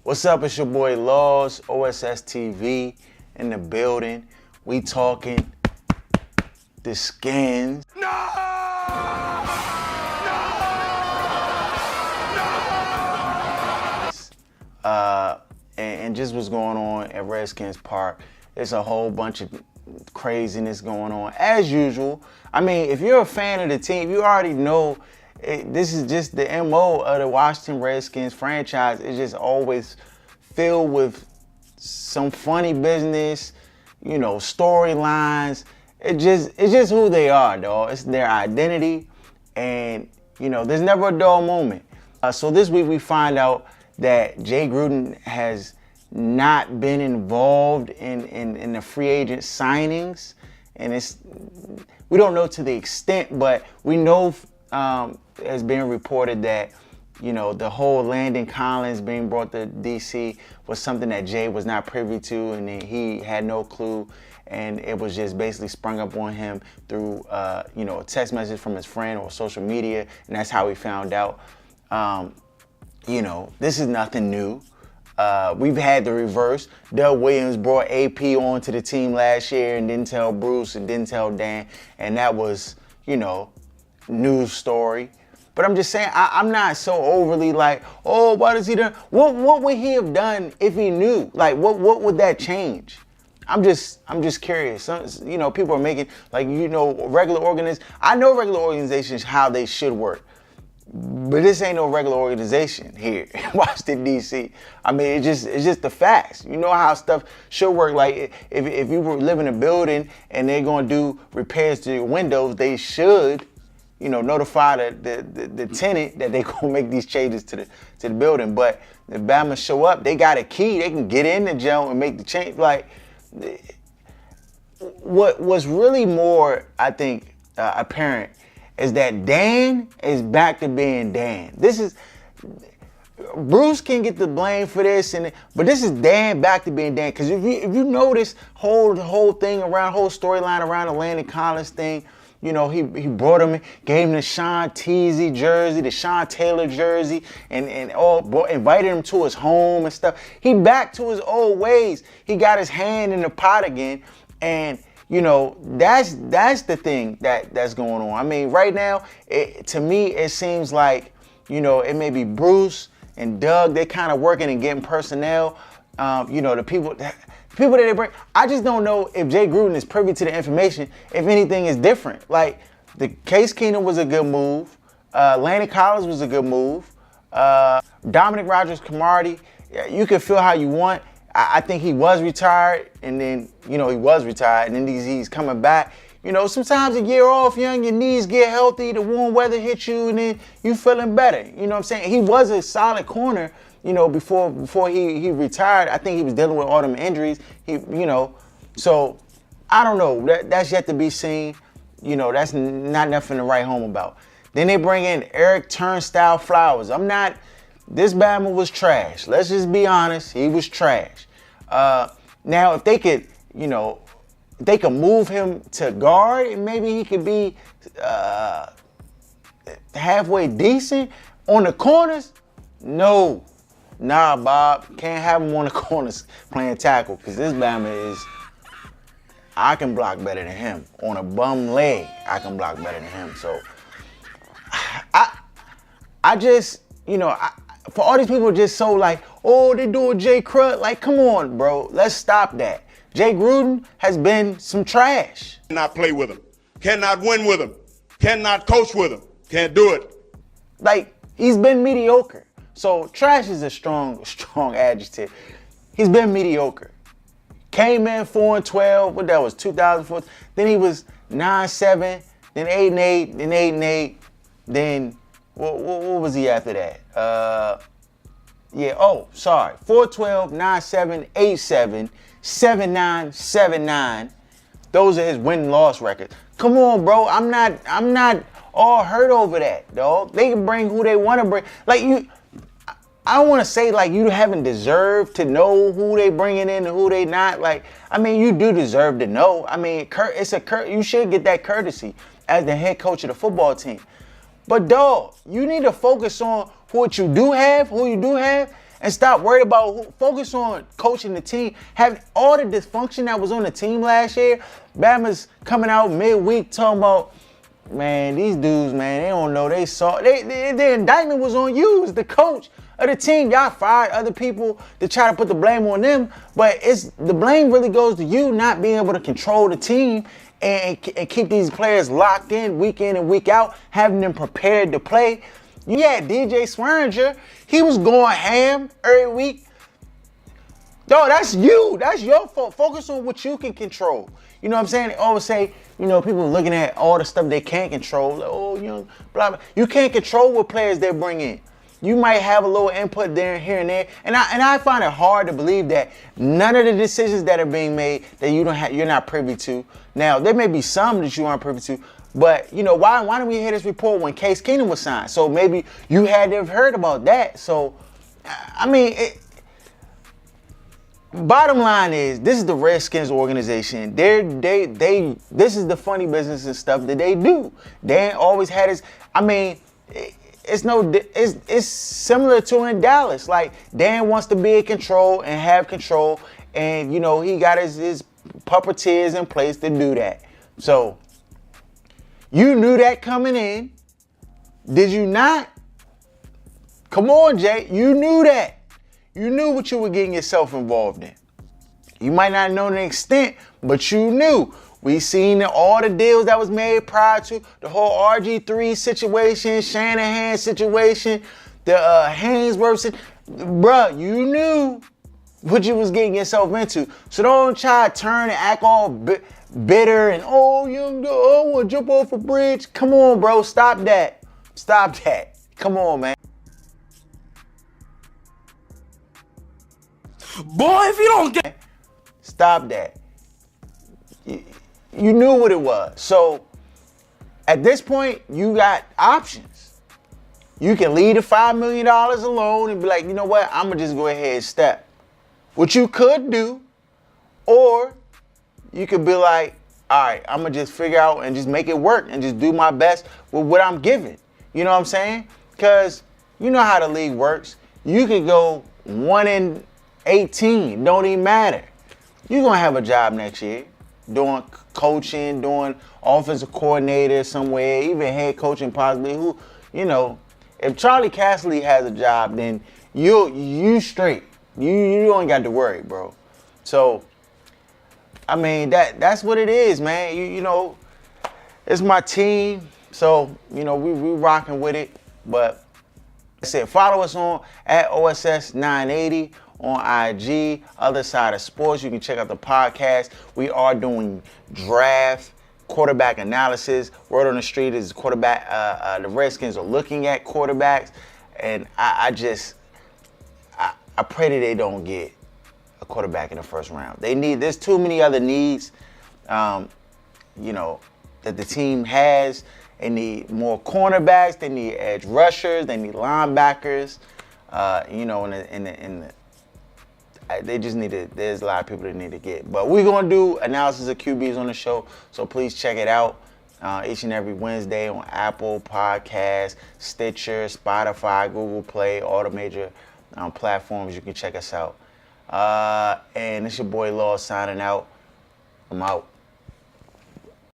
What's up? It's your boy Lawz, OSS TV in the building. We talking the Skins. And just what's going on at Redskins Park. There's a whole bunch of craziness going on, as usual. I mean, if you're a fan of the team, you already know this is just the MO of the Washington Redskins franchise. It's just always filled with some funny business, you know, storylines. It's just who they are, dog. It's their identity, and you know, there's never a dull moment. So this week we find out that Jay Gruden has not been involved in the free agent signings, and we don't know to the extent, but we know it's been reported that, you know, the whole Landon Collins being brought to DC was something that Jay was not privy to, and he had no clue, and it was just basically sprung up on him through you know, a text message from his friend or social media, and that's how he found out. You know, this is nothing new. We've had the reverse. Doug Williams brought AP onto the team last year and didn't tell Bruce and didn't tell Dan, and that was, you know, news story. But I'm just saying, I'm not so overly like, oh, what has he done? What would he have done if he knew? Like, what would that change? I'm just curious. You know, people are making, like, you know, regular organizations. I know regular organizations, how they should work. But this ain't no regular organization here in Washington, D.C. I mean, it's just the facts. You know how stuff should work. Like, if you live in a building and they're going to do repairs to your windows, they should, you know, notify the tenant that they're going to make these changes to the building. But if Bama show up, they got a key. They can get in the jail and make the change. Like, what's really more, I think, apparent is that Dan is back to being Dan. Bruce can get the blame for this, but this is Dan back to being Dan. Because if you notice the whole thing around, whole storyline around the Landon Collins thing, you know, he brought him in, gave him the Sean Teasy jersey, the Sean Taylor jersey, and invited him to his home and stuff. He back to his old ways. He got his hand in the pot again, and you know, that's the thing that's going on. I mean, right now, to me, it seems like, you know, it may be Bruce and Doug. They're kind of working and getting personnel. You know, the people that they bring. I just don't know if Jay Gruden is privy to the information, if anything is different. Like, the Case Keenum was a good move. Landon Collins was a good move. Dominic Rodgers-Cromartie, you can feel how you want. I think he was retired, and then, you know, he was retired, and then he's coming back. You know, sometimes a year off, your knees get healthy, the warm weather hits you, and then you feeling better. You know what I'm saying? He was a solid corner, you know, before he retired. I think he was dealing with all them injuries. You know, so I don't know. That's yet to be seen. You know, that's not nothing to write home about. Then they bring in Eric Turnstile Flowers. This Bama was trash. Let's just be honest. He was trash. Now, if they could, you know, if they could move him to guard, maybe he could be halfway decent. On the corners, no. Nah, Bob. Can't have him on the corners playing tackle, because this Bama I can block better than him. On a bum leg, I can block better than him. So, I just, you know, for all these people just so like, oh, they doing Jay Crud. Like, come on, bro. Let's stop that. Jay Gruden has been some trash. Cannot play with him. Cannot win with him. Cannot coach with him. Can't do it. Like, he's been mediocre. So trash is a strong adjective. He's been mediocre. Came in 4-12. What that was, 2004. Then he was 9-7. Then 8-8. Then 8-8. Then what was he after that? 4-12, 9-7, 8-7, 7-9, 7-9. Those are his win-loss records. Come on, bro. I'm not all hurt over that, dog. They can bring who they want to bring. Like, I don't want to say like you haven't deserved to know who they bringing in and who they not. Like, I mean, you do deserve to know. I mean, you should get that courtesy as the head coach of the football team. But dog, you need to focus on who you do have, and stop worried about focus on coaching the team. Have all the dysfunction that was on the team last year. Bama's coming out midweek talking about, man, these dudes, man, they don't know. They saw the indictment was on you as the coach of the team. Y'all fired other people to try to put the blame on them, but the blame really goes to you not being able to control the team and keep these players locked in and week out, having them prepared to play. Yeah, DJ Swearinger, he was going ham every week. No, that's you. That's your fault. Focus on what you can control. You know what I'm saying? They always say, you know, people looking at all the stuff they can't control. Like, oh, you know, blah, blah. You can't control what players they bring in. You might have a little input there, here and there. And I find it hard to believe that none of the decisions that are being made that you're not privy to. Now, there may be some that you aren't privy to, but, you know, why don't we hear this report when Case Keenum was signed? So maybe you had to have heard about that. So, I mean, bottom line is, this is the Redskins organization. This is the funny business and stuff that they do. Dan always had his, I mean, it's similar to in Dallas. Like, Dan wants to be in control and have control, and, you know, he got his puppeteers in place to do that. So, you knew that coming in. Did you not? Come on, Jay. You knew that. You knew what you were getting yourself involved in. You might not know the extent, but you knew. We seen all the deals that was made prior to the whole RG3 situation, Shanahan situation, the Hainsworth. Bruh, you knew what you was getting yourself into. So don't try to turn and act all bitter and, oh, I want to jump off a bridge. Come on, bro. Stop that. Stop that. Come on, man. Boy, if you don't get... Stop that. You knew what it was. So, at this point, you got options. You can leave the $5 million alone and be like, you know what? I'm going to just go ahead and step. What you could do, or you could be like, all right, I'm going to just figure out and just make it work and just do my best with what I'm given. You know what I'm saying? Because you know how the league works. You could go 1-18. Don't even matter. You're going to have a job next year doing coaching, doing offensive coordinator somewhere, even head coaching possibly. Who, you know, if Charlie Casserly has a job, then you straight. You don't got to worry, bro. So, I mean, that's what it is, man. You know, it's my team. So, you know, we rocking with it. But like I said, follow us on at OSS980 on IG, Other Side of Sports. You can check out the podcast. We are doing draft, quarterback analysis. Word on the street is quarterback. The Redskins are looking at quarterbacks, and I pray that they don't get a quarterback in the first round. There's too many other needs, you know, that the team has. They need more cornerbacks. They need edge rushers. They need linebackers. You know, they just need to. There's a lot of people that need to get. But we're gonna do analysis of QBs on the show, so please check it out each and every Wednesday on Apple Podcasts, Stitcher, Spotify, Google Play, all the major platforms. You can check us out. And it's your boy Lawz signing out. I'm out.